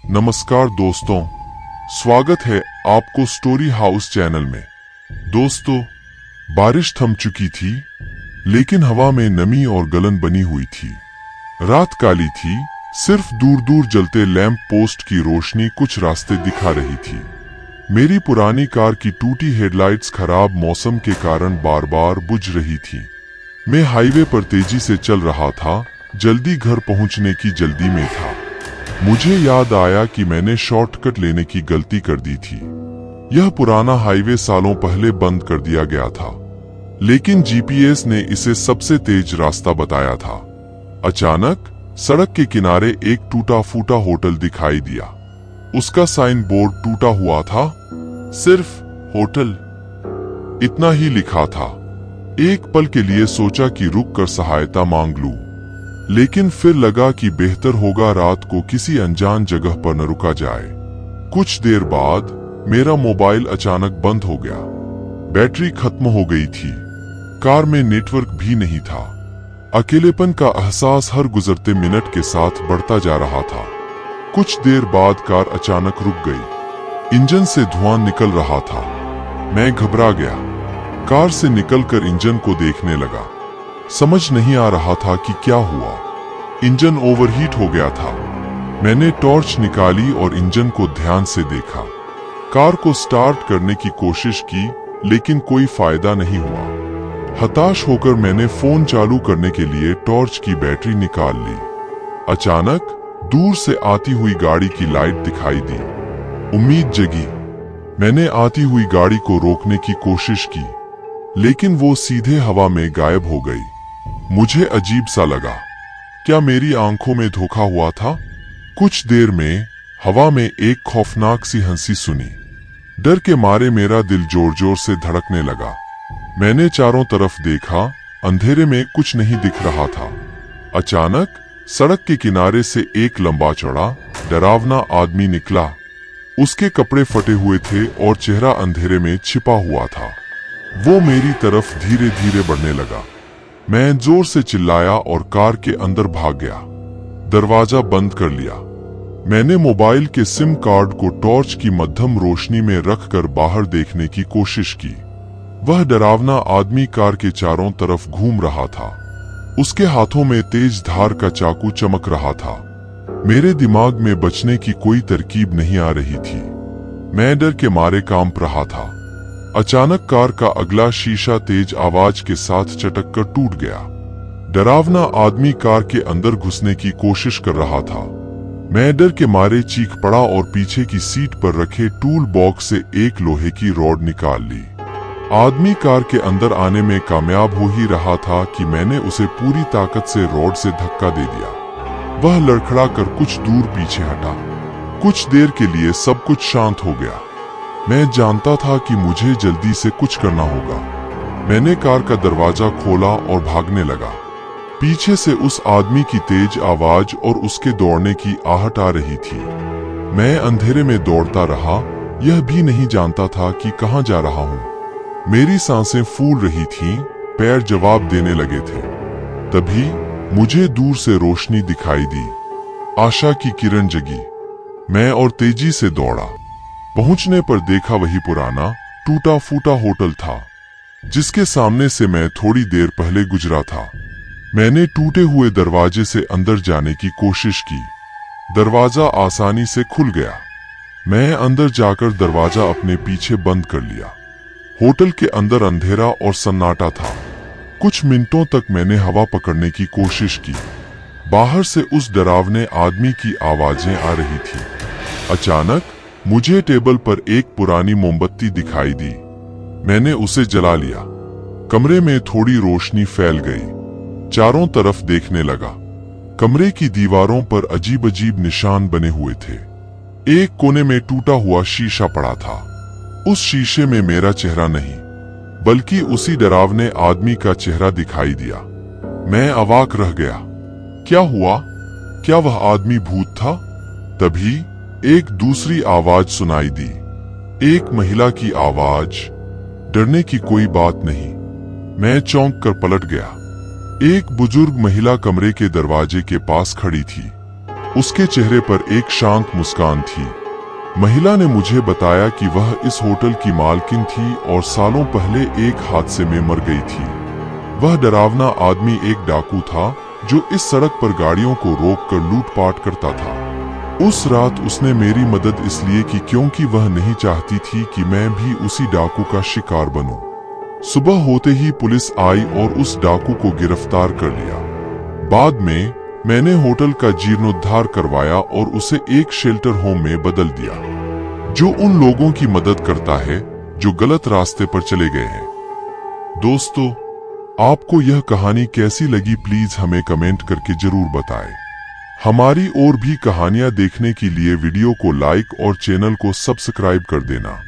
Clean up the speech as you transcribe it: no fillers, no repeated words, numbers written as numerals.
नमस्कार दोस्तों, स्वागत है आपको स्टोरी हाउस चैनल में। दोस्तों, बारिश थम चुकी थी, लेकिन हवा में नमी और गलन बनी हुई थी। रात काली थी, सिर्फ दूर दूर जलते लैंप पोस्ट की रोशनी कुछ रास्ते दिखा रही थी। मेरी पुरानी कार की टूटी हेडलाइट्स खराब मौसम के कारण बार बार बुझ रही थी। मैं हाईवे पर तेजी से चल रहा था, जल्दी घर पहुंचने की जल्दी में था। मुझे याद आया कि मैंने शॉर्टकट लेने की गलती कर दी थी। यह पुराना हाईवे सालों पहले बंद कर दिया गया था, लेकिन जीपीएस ने इसे सबसे तेज रास्ता बताया था। अचानक सड़क के किनारे एक टूटा फूटा होटल दिखाई दिया। उसका साइन बोर्ड टूटा हुआ था, सिर्फ होटल इतना ही लिखा था। एक पल के लिए सोचा कि रुक कर सहायता मांग लूं, लेकिन फिर लगा कि बेहतर होगा रात को किसी अनजान जगह पर न रुका जाए। कुछ देर बाद मेरा मोबाइल अचानक बंद हो गया। बैटरी खत्म हो गई थी, कार में नेटवर्क भी नहीं था। अकेलेपन का एहसास हर गुजरते मिनट के साथ बढ़ता जा रहा था। कुछ देर बाद कार अचानक रुक गई। इंजन से धुआं निकल रहा था। मैं घबरा गया। कार से निकलकर इंजन को देखने लगा। समझ नहीं आ रहा था कि क्या हुआ। इंजन ओवरहीट हो गया था। मैंने टॉर्च निकाली और इंजन को ध्यान से देखा। कार को स्टार्ट करने की कोशिश की, लेकिन कोई फायदा नहीं हुआ। हताश होकर मैंने फोन चालू करने के लिए टॉर्च की बैटरी निकाल ली। अचानक दूर से आती हुई गाड़ी की लाइट दिखाई दी। उम्मीद जगी। मैंने आती हुई गाड़ी को रोकने की कोशिश की, लेकिन वो सीधे हवा में गायब हो गई। मुझे अजीब सा लगा। क्या मेरी आंखों में धोखा हुआ था? कुछ देर में हवा में एक खौफनाक सी हंसी सुनी। डर के मारे मेरा दिल जोर जोर से धड़कने लगा। मैंने चारों तरफ देखा, अंधेरे में कुछ नहीं दिख रहा था। अचानक सड़क के किनारे से एक लंबा चौड़ा डरावना आदमी निकला। उसके कपड़े फटे हुए थे और चेहरा अंधेरे में छिपा हुआ था। वो मेरी तरफ धीरे धीरे बढ़ने लगा। मैं जोर से चिल्लाया और कार के अंदर भाग गया। दरवाजा बंद कर लिया। मैंने मोबाइल के सिम कार्ड को टॉर्च की मध्यम रोशनी में रखकर बाहर देखने की कोशिश की। वह डरावना आदमी कार के चारों तरफ घूम रहा था। उसके हाथों में तेज धार का चाकू चमक रहा था। मेरे दिमाग में बचने की कोई तरकीब नहीं आ रही थी। मैं डर के मारे कांप रहा था। अचानक कार का अगला शीशा तेज आवाज के साथ चटक कर टूट गया। डरावना आदमी कार के अंदर घुसने की कोशिश कर रहा था। मैं डर के मारे चीख पड़ा और पीछे की सीट पर रखे टूल बॉक्स से एक लोहे की रॉड निकाल ली। आदमी कार के अंदर आने में कामयाब हो ही रहा था कि मैंने उसे पूरी ताकत से रॉड से धक्का दे दिया। वह लड़खड़ा कर कुछ दूर पीछे हटा। कुछ देर के लिए सब कुछ शांत हो गया। मैं जानता था कि मुझे जल्दी से कुछ करना होगा। मैंने कार का दरवाजा खोला और भागने लगा। पीछे से उस आदमी की तेज आवाज और उसके दौड़ने की आहट आ रही थी। मैं अंधेरे में दौड़ता रहा, यह भी नहीं जानता था कि कहां जा रहा हूं। मेरी सांसें फूल रही थीं, पैर जवाब देने लगे थे। तभी मुझे दूर से रोशनी दिखाई दी। आशा की किरण जगी। मैं और तेजी से दौड़ा। पहुंचने पर देखा वही पुराना टूटा फूटा होटल था, जिसके सामने से मैं थोड़ी देर पहले गुजरा था। मैंने टूटे हुए दरवाजे से अंदर जाने की कोशिश की। दरवाजा आसानी से खुल गया। मैं अंदर जाकर दरवाजा अपने पीछे बंद कर लिया। होटल के अंदर अंधेरा और सन्नाटा था। कुछ मिनटों तक मैंने हवा पकड़ने की कोशिश की। बाहर से उस डरावने आदमी की आवाजें आ रही थी। अचानक मुझे टेबल पर एक पुरानी मोमबत्ती दिखाई दी। मैंने उसे जला लिया। कमरे में थोड़ी रोशनी फैल गई। चारों तरफ देखने लगा। कमरे की दीवारों पर अजीब अजीब निशान बने हुए थे। एक कोने में टूटा हुआ शीशा पड़ा था। उस शीशे में मेरा चेहरा नहीं, बल्कि उसी डरावने आदमी का चेहरा दिखाई दिया। मैं अवाक रह गया। क्या हुआ? क्या वह आदमी भूत था? तभी एक दूसरी आवाज सुनाई दी। एक महिला की आवाज। डरने की कोई बात नहीं। मैं चौंक कर पलट गया। एक बुजुर्ग महिला कमरे के दरवाजे के पास खड़ी थी। उसके चेहरे पर एक शांत मुस्कान थी। महिला ने मुझे बताया कि वह इस होटल की मालकिन थी और सालों पहले एक हादसे में मर गई थी। वह डरावना आदमी एक डाकू था जो इस सड़क पर गाड़ियों को रोककर लूटपाट करता था। उस रात उसने मेरी मदद इसलिए की क्योंकि वह नहीं चाहती थी कि मैं भी उसी डाकू का शिकार बनूं। सुबह होते ही पुलिस आई और उस डाकू को गिरफ्तार कर लिया। बाद में मैंने होटल का जीर्णोद्धार करवाया और उसे एक शेल्टर होम में बदल दिया, जो उन लोगों की मदद करता है जो गलत रास्ते पर चले गए हैं। दोस्तों, आपको यह कहानी कैसी लगी प्लीज हमें कमेंट करके जरूर बताएं। हमारी और भी कहानियां देखने के लिए वीडियो को लाइक और चैनल को सब्सक्राइब कर देना।